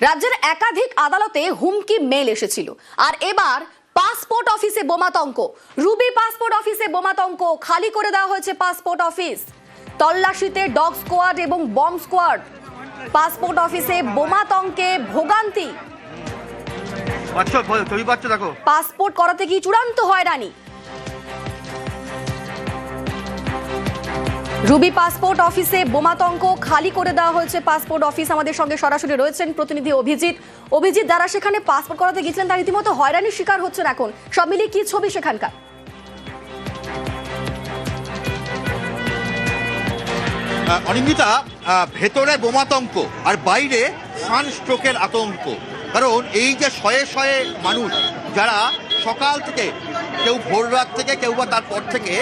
রাজ্যের একাধিক আদালতে হুমকি মেল এসেছিল আর এবার পাসপোর্ট অফিসে বোমাতঙ্ক। রুবি পাসপোর্ট অফিসে বোমাতঙ্ক, খালি করে দেওয়া হয়েছে পাসপোর্ট অফিস। তল্লাশিতে ডগ স্কোয়াড এবং বম্ব স্কোয়াড। পাসপোর্ট অফিসে বোমাতঙ্কে ভোগান্তি। পাসপোর্ট করাতে কি চূড়ান্ত হয়রানি? রুবি পাসপোর্ট অফিসে বোমাতঙ্ক, খালি করে দেওয়া হয়েছে পাসপোর্ট অফিস। আমাদের সঙ্গে সরাসরি রয়েছেন প্রতিনিধি অভিজিৎ। যারা সেখানে পাসপোর্ট করাতে গিয়েছিলেন তারা রীতিমতো হয়রানির শিকার হচ্ছেন এখন। সব মিলিয়ে কি ছবি সেখানকার? অনিন্দিতা, ভেতরে বোমাতঙ্ক আর বাইরে সানস্ট্রোকের আতঙ্ক। কারণ এই যে শয়ে শয়ে মানুষ যারা সকাল থেকে, কেউ ভোর রাত থেকে, কেউ বা তারপর থেকে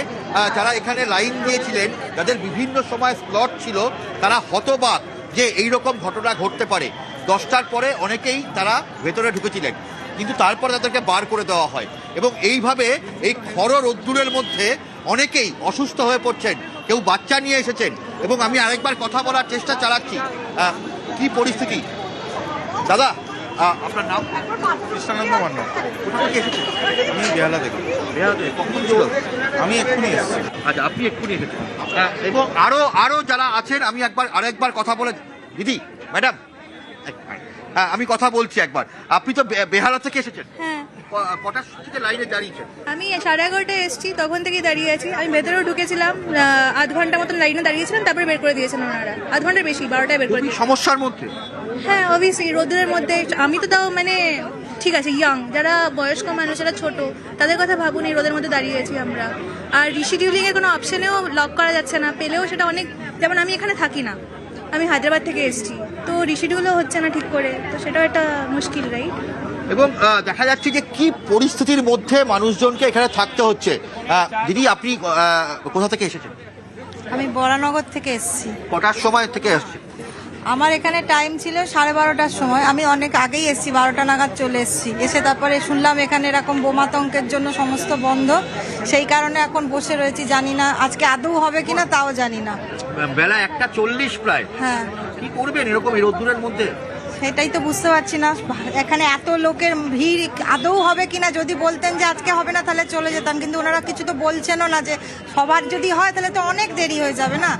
যারা এখানে লাইন দিয়েছিলেন, যাদের বিভিন্ন সময় স্লট ছিল, তারা হতবাক যে এই রকম ঘটনা ঘটতে পারে। 10টার পরে অনেকেই তারা ভেতরে ঢুকেছিলেন, কিন্তু তারপরে তাদেরকে বার করে দেওয়া হয় এবং এইভাবে এই খর রোদ্দুরের মধ্যে অনেকেই অসুস্থ হয়ে পড়ছেন, কেউ বাচ্চা নিয়ে এসেছেন। এবং আমি আরেকবার কথা বলার চেষ্টা চালাচ্ছি। কি পরিস্থিতি দাদা? আপনার নাম? কৃষ্ণানন্দ মান্না। কোথা থেকে এসেছেন? আমি বেহালা থেকে। কখন ছিল? আমি এক্ষুনি এসেছি। আচ্ছা, আপনি এক্ষুনি এসেছেন। এবং আরো যারা আছেন, আমি আরেকবার কথা বলে, দিদি, ম্যাডাম, আমি কথা বলছি একবার। আপনি তো বেহালা থেকে এসেছেন? হ্যাঁ। কটার থেকে লাইনে দাঁড়িয়েছেন? আমি 11:30টায় এসেছি, তখন থেকেই দাঁড়িয়ে আছি। আমি ভেতরেও ঢুকেছিলাম, আধ ঘন্টা মতন লাইনে দাঁড়িয়েছিলাম, তারপরে বের করে দিয়েছেন ওনারা। আধ ঘন্টার বেশি, 12টায় বের করে দিয়েছেন। সমস্যার মধ্যে? হ্যাঁ, অবভিয়াসলি রোদের মধ্যে। আমি তো তাও মানে ঠিক আছে, ইয়াং যারা বয়স্ক মানুষ, যারা ছোট, তাদের কথা ভাবুন। এই রোদের মধ্যে দাঁড়িয়ে আছি আমরা। আর রিশিডিউলিং এর কোনো অপশনেও লক করা যাচ্ছে না, পেলেও সেটা অনেক, যেমন আমি এখানে থাকি না, আমি হায়দ্রাবাদ থেকে এসেছি, তো রিশিডিউলও হচ্ছে না ঠিক করে, তো সেটাও একটা মুশকিল, রাইট? এবং দেখা যাচ্ছে যে কি পরিস্থিতির মধ্যে মানুষজনকে এখানে থাকতে হচ্ছে। দিদি, আপনি কোথা থেকে এসেছেন? আমি বরানগর থেকে এসেছি। কটার সময় থেকে আসছেন? আমার এখানে টাইম ছিল 12:30টার সময়। আমি অনেক আগেই এসেছি, 12টা নাগাদ চলে এসেছি। এসে তারপরে শুনলাম এখানে এরকম বোমাতঙ্কের জন্য সমস্ত বন্ধ, সেই কারণে এখন বসে রয়েছি। জানি না আজকে আদৌ হবে কিনা, তাও জানি না। বেলা 1:40 প্রায়। হ্যাঁ, কি করবেন এরকম এই রোদ্দুরের মধ্যে? সেটাই তো বুঝতে পারছি না। এখানে এত লোকের ভিড়, আদৌ হবে কিনা। যদি বলতেন যে আজকে হবে না, তাহলে চলে যেতাম, কিন্তু ওনারা কিছু তো বলছেনও না। যে সবার যদি হয় তাহলে তো অনেক দেরি হয়ে যাবে না।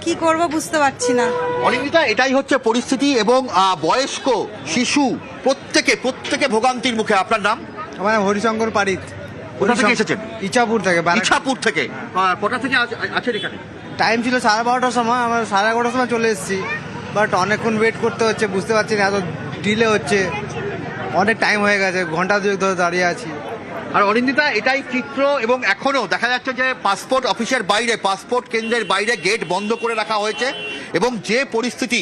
কি করব বুঝতে পারছি না। অনিন্দিতা, এটাই হচ্ছে পরিস্থিতি এবং বয়স্ক, শিশু, প্রত্যেকে ভোগান্তির মুখে। আপনার নাম? আমার নাম হরিশঙ্কর পারিত। কোথা থেকে এসেছেন? ইছাপুর থেকে। ইছাপুর থেকে। কটা থেকে আছেন এখানে? টাইম ছিল 12:30টার সময়, আমরা 11:30টার সময় চলে এসেছি। বাট অনেকক্ষণ ওয়েট করতে হচ্ছে, বুঝতে পারছি না, এত ডিলে হচ্ছে, অনেক টাইম হয়ে গেছে, ঘন্টা দুয়েক ধরে দাঁড়িয়ে আছি। আর অনিন্দিতা, এটাই চিত্র এবং এখনো দেখা যাচ্ছে যে পাসপোর্ট অফিসের বাইরে, পাসপোর্ট কেন্দ্রের বাইরে গেট বন্ধ করে রাখা হয়েছে এবং যে পরিস্থিতি,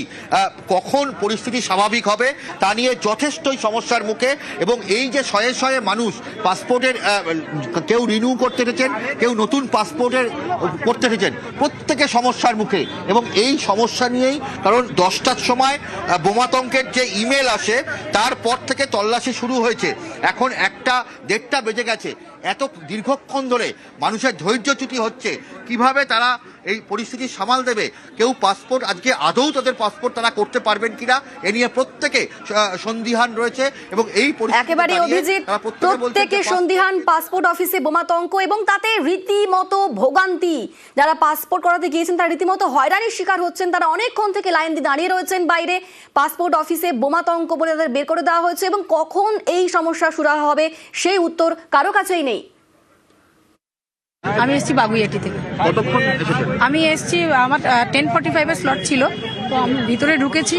কখন পরিস্থিতি স্বাভাবিক হবে তা নিয়ে যথেষ্টই সমস্যার মুখে। এবং এই যে শয়ে শয়ে মানুষ পাসপোর্টের, কেউ রিনিউ করতে এসেছেন, কেউ নতুন পাসপোর্টের করতে এসেছেন, প্রত্যেকে সমস্যার মুখে। এবং এই সমস্যা নিয়েই, কারণ 10টার সময় বোমাতঙ্কের যে ইমেল আসে তারপর থেকে তল্লাশি শুরু হয়েছে। এখন 1টা-1:30 বেজে গেছে। এত দীর্ঘক্ষণ ধরে মানুষের ধৈর্যচ্যুতি হচ্ছে। কিভাবে তারা এই পরিস্থিতি সামাল দেবে? কেউ পাসপোর্ট, আজকে আদৌ তাদের পাসপোর্ট তারা করতে পারবেন কিনা, এ নিয়ে প্রত্যেকে সন্দিহান রয়েছে। এবং এই একেবারে অভিজিৎ, প্রত্যেকে সন্দিহান। পাসপোর্ট অফিসে বোমাতঙ্ক এবং তাতে রীতিমতো ভোগান্তি। যারা পাসপোর্ট করাতে গিয়েছেন তারা রীতিমতো হয়রানির শিকার হচ্ছেন। তারা অনেকক্ষণ থেকে লাইন দিয়ে দাঁড়িয়ে রয়েছেন বাইরে। পাসপোর্ট অফিসে বোমাতঙ্ক বলে তাদের বের করে দেওয়া হয়েছে এবং কখন এই সমস্যা শুরু হবে সেই উত্তর কারো কাছেই নেই। আমি এসেছি বাগুইয়াটি থেকে। কতক্ষণ এসেছেন? আমি এসেছি, আমার 10:45-এর স্লট ছিল, তো আমি ভিতরে ঢুকেছি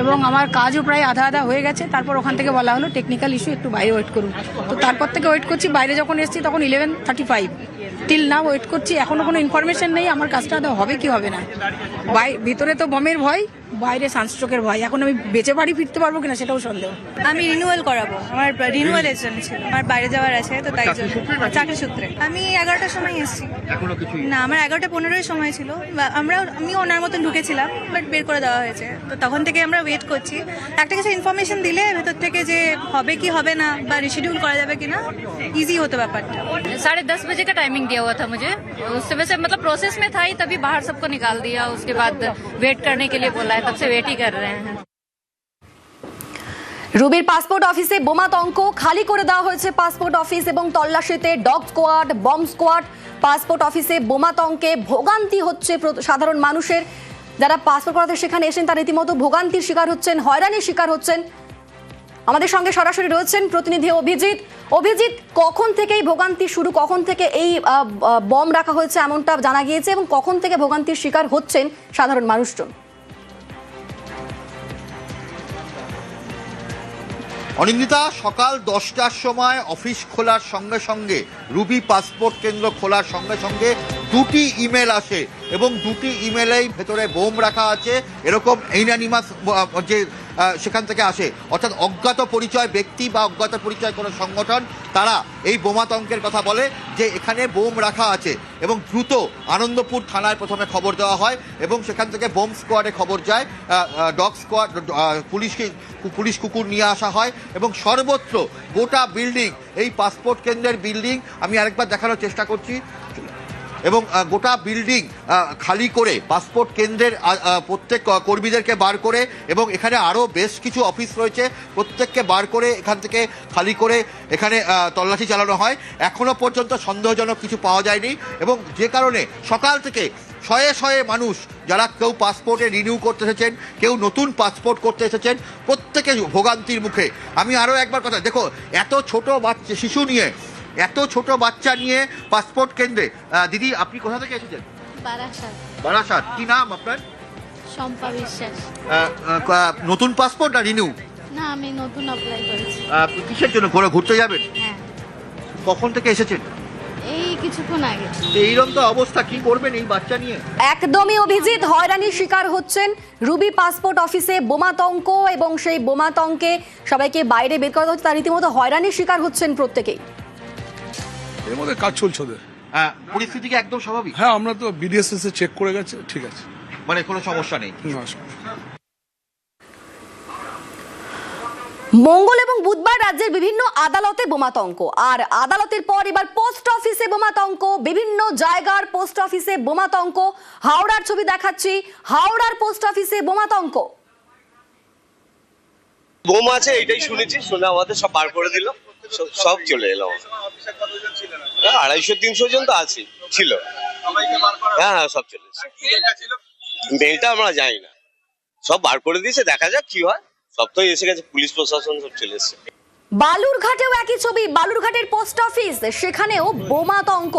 এবং আমার কাজও প্রায় আধা হয়ে গেছে। তারপর ওখান থেকে বলা হলো টেকনিক্যাল ইস্যু, একটু বাইরে ওয়েট করুন। তো তারপর থেকে ওয়েট করছি। বাইরে যখন এসেছি তখন 11:35, টিল না ওয়েট করছি। এখনও কোনো ইনফরমেশন নেই আমার কাজটা আদৌ হবে কি হবে না। ভিতরে তো বমের ভয়, বাইরে সানস্ট্রোকের ভয়। এখন আমি বেঁচে বাড়ি ফিরতে পারবো কিনা সেটাও সন্দেহ। আমি রিনিউয়াল করাবো, আমার রিনিউয়াল এজেন্ট ছিল, আমার বাইরে যাওয়ার আছে, তো তাই জন্য চাকরি সূত্রে। আমি 11টার সময় এসেছি। এখনো কিছু না, আমার 11:15 সময় ছিল। আমি ওনার মতন ঢুকেছিলাম, বাট বের করে দেওয়া হয়েছে। তো তখন থেকে আমরা ওয়েট করছি। একটা কিছু ইনফরমেশন দিলে ভেতর থেকে যে হবে কি হবে না, বা রিশিডিউল করা যাবে কিনা, ইজি হতো ব্যাপারটা। 10:30 बजे का टाइमिंग दिया हुआ था मुझे। उससे वैसे मतलब प्रोसेस में था ही, तभी बाहर सबको निकाल दिया। उसके बाद वेट करने के लिए बोला है, तब से वेट ही कर रहे हैं। রুবির পাসপোর্ট অফিসে বোমাতঙ্ক, খালি করে দেওয়া হয়েছে পাসপোর্ট অফিস এবং তল্লাশিতে dog squad, bomb squad. Passport অফিসে বোমাতঙ্কে ভোগান্তি হচ্ছে সাধারণ মানুষের। যারা পাসপোর্ট করাতে সেখানে এসেছেন তারা রীতিমতো ভোগান্তির শিকার হচ্ছেন, হয়রানির শিকার হচ্ছেন। আমাদের সঙ্গে সরাসরি রয়েছেন প্রতিনিধি অভিজিৎ। অভিজিৎ, কখন থেকে এই ভোগান্তি শুরু, কখন থেকে এই বম রাখা হয়েছে এমনটা জানা গিয়েছে এবং কখন থেকে ভোগান্তির শিকার হচ্ছেন সাধারণ মানুষজন? অনিন্দিতা, সকাল 10টার সময় অফিস খোলার সঙ্গে সঙ্গে, রুবি পাসপোর্ট কেন্দ্র খোলার সঙ্গে সঙ্গে দুটি ইমেল আসে এবং দুটি ইমেলেই ভেতরে বোম রাখা আছে এরকম এইনানিমাস যে সেখান থেকে আসে, অর্থাৎ অজ্ঞাত পরিচয় ব্যক্তি বা অজ্ঞাত পরিচয় কোনো সংগঠন, তারা এই বোমাতঙ্কের কথা বলে যে এখানে বোম রাখা আছে এবং দ্রুত আনন্দপুর থানায় প্রথমে খবর দেওয়া হয় এবং সেখান থেকে বোম স্কোয়াডে খবর যায়, ডগ স্কোয়াড, পুলিশ কুকুর নিয়ে আসা হয় এবং সর্বত্র গোটা বিল্ডিং, এই পাসপোর্ট কেন্দ্রের বিল্ডিং আমি আরেকবার দেখানোর চেষ্টা করছি, এবং গোটা বিল্ডিং খালি করে পাসপোর্ট কেন্দ্রের প্রত্যেক কর্মীদেরকে বার করে, এবং এখানে আরও বেশ কিছু অফিস রয়েছে, প্রত্যেককে বার করে এখান থেকে খালি করে এখানে তল্লাশি চালানো হয়। এখনও পর্যন্ত সন্দেহজনক কিছু পাওয়া যায়নি এবং যে কারণে সকাল থেকে শয়ে শয়ে মানুষ, যারা কেউ পাসপোর্টে রিনিউ করতে এসেছেন, কেউ নতুন পাসপোর্ট করতে এসেছেন, প্রত্যেকে ভোগান্তির মুখে। আমি আরও একবার কথা, দেখো, এত ছোট বাচ্চা শিশু নিয়ে, এত ছোট বাচ্চা নিয়ে পাসপোর্ট কেন্দ্রে। দিদি, আপনি কোথা থেকে এসেছেন? বারাসাত। কি নাম আপনার? শম্পা বিশ্বাস। নতুন পাসপোর্ট না রিনিউ? না, আমি নতুন অ্যাপ্লাই করেছি। কিসের জন্য? ঘুরতে যাবেন? হ্যাঁ। কখন থেকে এসেছেন? এই কিছুক্ষণ আগে। এইরকম তো অবস্থা, কি করবেন এই বাচ্চা নিয়ে? একদমই অভিজিৎ, হয়রানির শিকার হচ্ছেন রুবি পাসপোর্ট অফিসে বোমাতঙ্ক এবং সেই বোমাতঙ্কে সবাইকে বাইরে বের করা হচ্ছে, তার রীতিমতো হয়রানির শিকার হচ্ছেন প্রত্যেকেই। এর মধ্যে কাজ চলছে ওদের। পরিস্থিতি কি একদম স্বাভাবিক? হ্যাঁ, আমরা তো বিডিএসএস এ চেক করে গেছে, ঠিক আছে, মানে কোনো সমস্যা নেই। মঙ্গল এবং বুধবার রাজ্যের বিভিন্ন আদালতে বোমাতঙ্ক, আর আদালতের পর এবার পোস্ট অফিসে বোমাতঙ্ক, বিভিন্ন জায়গার পোস্ট অফিসে বোমাতঙ্ক। হাওড়ার ছবি দেখাচ্ছি, হাওড়ার পোস্ট অফিসে বোমাতঙ্ক। বোম আছে এটাই শুনেছি, শুনে আমাদের সব বার করে দিল, সব চলে এলো। 250-300 জন তো আছে, ছিল। হ্যাঁ হ্যাঁ, সব চলে এসেছে। মেলটা আমরা জানি না, সব বার করে দিয়েছে, দেখা যাক কি হয়। সব তো এসে গেছে, পুলিশ প্রশাসন সব চলে এসেছে। বালুরঘাটেও একই ছবি, বালুরঘাটের পোস্ট অফিস, সেখানেও বোমাতঙ্ক।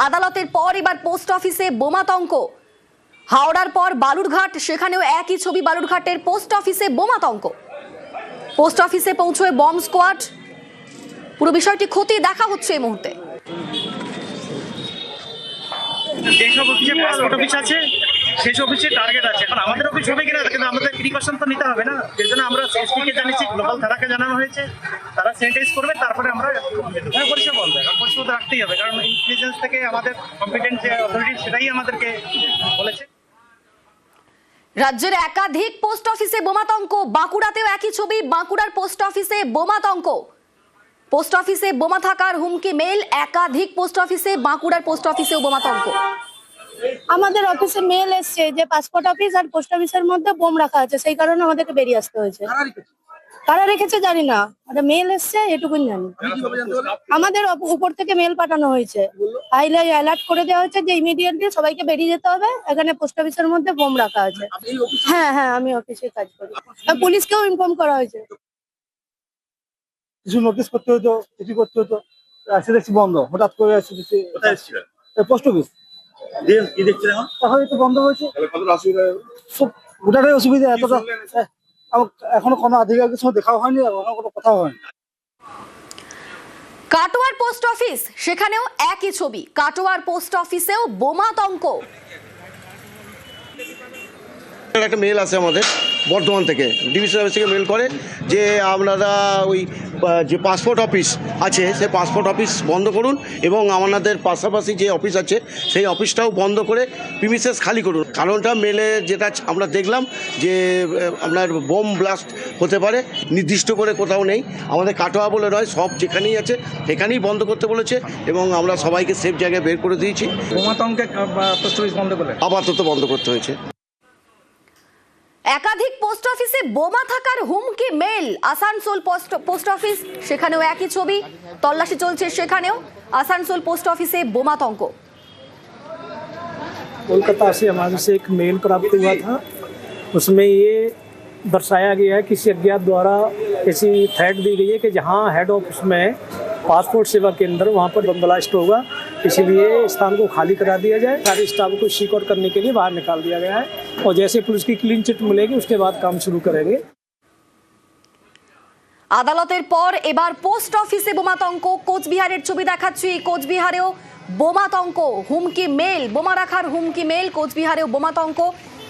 আদালতের পর এবার পোস্ট অফিসে বোমাতঙ্ক। হাওড়ার পর বালুরঘাট, সেখানেও একই ছবি, বালুরঘাটের পোস্ট অফিসে বোমাতঙ্ক। পোস্ট অফিসে পৌঁছয় বম্ব স্কোয়াড। পুরো বিষয়টি খতিয়ে দেখা হচ্ছে এই মুহূর্তে। যেসব অফিসে পাসপোর্ট অফিস আছে সেই অফিসে টার্গেট আছে। এখন আমাদের অফিস হবে কিনা, কিন্তু আমাদের প্রিকশন তো নিতে হবে না। এর জন্য আমরা এসপিকে জানিয়েছি, গ্লোবাল থানাকে জানানো হয়েছে, তারা স্যানিটাইজ করবে, তারপরে আমরা পরিষেবা বলবে। পরিষেবা তো রাখতেই হবে, কারণ ইন্টেলিজেন্স থেকে আমাদের কম্পিটেন্ট যে অথরিটি সেটাই আমাদেরকে বলেছে। রাজ্যের একাধিক পোস্ট অফিসে বোমাতঙ্ক, বাঁকুড়াতেও একই ছবি, বাঁকুড়ার পোস্ট অফিসে বোমাতঙ্ক। পোস্ট অফিসে বোমা থাকার হুমকি মেল, একাধিক পোস্ট অফিসে, বাঁকুড়ার পোস্ট অফিসেও বোমাতঙ্ক। আমাদের অফিসে মেল এসছে যে পাসপোর্ট অফিস আর পোস্ট অফিসের মধ্যে বোম রাখা আছে, সেই কারণে আমাদেরকে বেরিয়ে আসতে হয়েছে। কারা রেখেছে জানি না, একটা মেল এসছে, এটুকুন জানি। আমাদের উপর থেকে মেল পাঠানো হয়েছে, হাইলাই অ্যালার্ট করে দেওয়া হয়েছে যে ইমিডিয়েটলি সবাইকে বেরিয়ে যেতে হবে, এখানে পোস্ট অফিসের মধ্যে বোম রাখা আছে। হ্যাঁ হ্যাঁ, আমি অফিসে কাজ করি, পুলিশকেও ইনফর্ম করা হয়েছে। কিছু নোটিস করতে হতো, চিঠি করতে হতো, আসে দেখছি বন্ধ, হঠাৎ করে আসে দেখছি পোস্ট অফিস এখন একটু বন্ধ হয়েছে। ওটারই অসুবিধা, এতটা এখনো কোনো আধিকারিকের সঙ্গে দেখাও হয়নি, এখনো কোনো কথা হয়নি। কাটোয়ার পোস্ট অফিস, সেখানেও একই ছবি, কাটোয়ার পোস্ট অফিসেও বোমাতঙ্ক। একটা মেল আছে আমাদের বর্ধমান থেকে, ডিভিশন অফিস থেকে মেল করে যে আপনারা ওই যে পাসপোর্ট অফিস আছে সেই পাসপোর্ট অফিস বন্ধ করুন এবং আমাদের পাশাপাশি যে অফিস আছে সেই অফিসটাও বন্ধ করে প্রিমিসেস খালি করুন। কারণটা মেলে যেটা আমরা দেখলাম যে আপনার বোম ব্লাস্ট হতে পারে, নির্দিষ্ট করে কোথাও নেই, আমাদের কাটোয়া বলে নয়, সব যেখানেই আছে সেখানেই বন্ধ করতে বলেছে এবং আমরা সবাইকে সেফ জায়গায় বের করে দিয়েছি। বোমাতঙ্কে পোস্ট অফিস বন্ধ করে আপাতত বন্ধ করতে হয়েছে। একাধিক পোস্ট অফিসে বোমা থাকার হুমকি মেল। আসানসোল পোস্ট অফিস, সেখানেও একই ছবি। তল্লাশি চলছে সেখানেও। আসানসোল পোস্ট অফিসে বোমাতঙ্ক। कोलकाता से हमारे से एक मेल प्राप्त हुआ था, उसमें ये दर्शाया गया है किसी अज्ञात द्वारा ऐसी थ्रेट दी गई है कि जहां हेड ऑफिस में पासपोर्ट सेवा केंद्र वहां पर बम ब्लास्ट होगा, इसलिए स्थान को खाली करा दिया जाए। सारे स्टाफ को सिक्योर करने के लिए बाहर निकाल दिया गया है और जैसे पुलिस की क्लीन चिट मिलेगी उसके बाद काम शुरू करेंगे। আদালতের পর এবার পোস্ট অফিসে বোমাতঙ্ক। কোচবিহারের ছবি দেখাচ্ছি। কোচবিহারেও বোমাতঙ্ক, হুমকি মেল, বোমা রাখার হুমকি মেল। কোচবিহারেও বোমাতঙ্ক।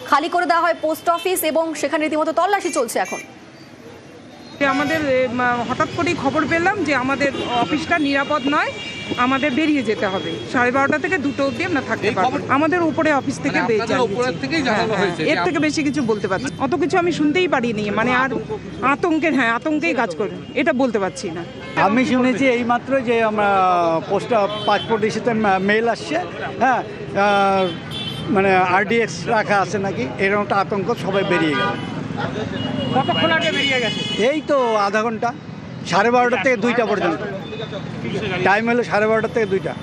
খালি করে দেওয়া হয় পোস্ট অফিস এবং সেখানে রীতিমতো তল্লাশি চলছে এখন। আমাদের হঠাৎ করেই খবর পেলাম যে আমাদের অফিসটা নিরাপদ নয়, আমাদের বেরিয়ে যেতে হবে। 12:30 থেকে 2টো অবধি আমরা থাকতে পারবো। আমাদের উপরে অফিস থেকে এর থেকে বেশি কিছু বলতে পারছি, অত কিছু আমি শুনতেই পারিনি। মানে আর আতঙ্কেই কাজ করে, এটা বলতে পারছি না। আমি শুনেছি এইমাত্র যে আমরা পাসপোর্ট ইস্যুতে মেল আসছে, হ্যাঁ, মানে আরডিএক্স রাখা আছে নাকি, এরকম একটা আতঙ্ক, সবাই বেরিয়ে গেল। কতক্ষণ আগে বেরিয়ে গেছে? এই তো আধা ঘন্টা, 12:30 থেকে 2টা পর্যন্ত টাইম হলো, 12:30 থেকে 2টা।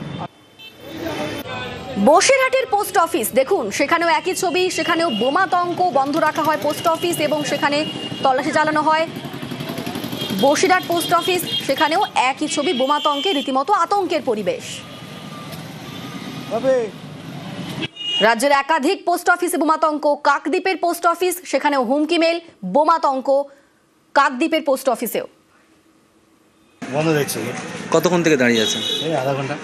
বসিরহাটের পোস্ট অফিস দেখুন, সেখানেও একই ছবি। সেখানেও বোমাতঙ্ক, বন্ধ রাখা হয় পোস্ট অফিস এবং সেখানে তল্লাশি চালানো হয়। বসিরহাট পোস্ট অফিস, সেখানেও একই ছবি, বোমাতঙ্কে রীতিমতো আতঙ্কের পরিবেশ। রাজ্যের একাধিক পোস্ট অফিসে বোমাতঙ্ক। কাকদ্বীপের পোস্ট অফিস, সেখানেও হুমকি মেল, বোমাতঙ্ক কাকদ্বীপের পোস্ট অফিসেও। বন্ধ দেখছি। কতক্ষণ থেকে দাঁড়িয়ে আছেন? এই আধা ঘন্টা।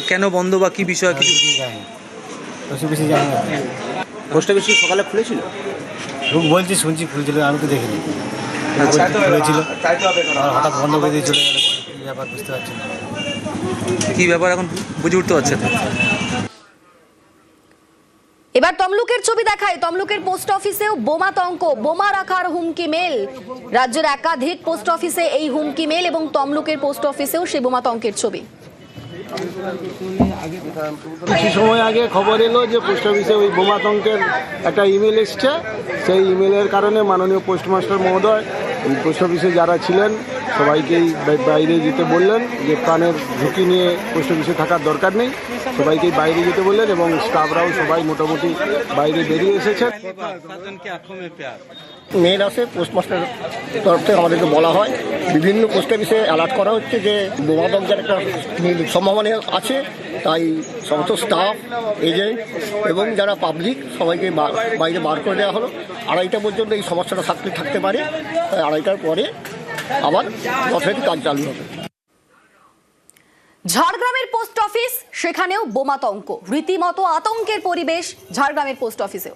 কেন বন্ধ বা কি বিষয় কিছু বেশি জানি না। পোস্ট অফিস সকালে খুলেছিল? বলছি, শুনছি খুলছিল, আমি তো দেখিনি। খুলেছিল, হঠাৎ বন্ধ করে দিয়ে চলে গেল। কি ব্যাপার বুঝতে পারছি না। কি ব্যাপার এখন বুঝে উঠতে পারছে না। এবার তমলুকের ছবি দেখায়। তমলুকের পোস্ট অফিসেও বোমাতঙ্ক, বোমা রাখার হুমকি মেল। রাজ্যের একাধিক পোস্ট অফিসে এই হুমকি মেল এবং তমলুকের পোস্ট অফিসেও সেই বোমাতঙ্কের ছবি। কিছু সময় আগে খবর এলো যে পোস্ট অফিসে ওই বোমাতঙ্কের একটা ইমেল এসছে। সেই ইমেলের কারণে মাননীয় পোস্টমাস্টার মহোদয় পোস্ট অফিসে যারা ছিলেন সবাইকেই বাইরে যেতে বললেন, যে প্রাণের ঝুঁকি নিয়ে পোস্ট অফিসে থাকার দরকার নেই, সবাইকেই বাইরে যেতে বললেন এবং স্টাফরাও সবাই মোটামুটি বাইরে বেরিয়ে এসেছেন। মেল আসে পোস্টমাস্টার তরফ থেকে, আমাদেরকে বলা হয় বিভিন্ন পোস্ট অফিসে অ্যালার্ট করা হচ্ছে যে বোমাতঙ্কের একটা সম্ভাবনা আছে, তাই সমস্ত স্টাফ, এজেন্ট এবং যারা পাবলিক সবাইকে বাইরে বার করে দেওয়া হলো। 2:30 পর্যন্ত এই সমস্যাটা থাকতে পারে, তাই 2:30টার পরে আবার যথারীতি কাজ চালু হবে। ঝাড়গ্রামের পোস্ট অফিস, সেখানেও বোমাতঙ্ক, রীতিমতো আতঙ্কের পরিবেশ ঝাড়গ্রামের পোস্ট অফিসেও।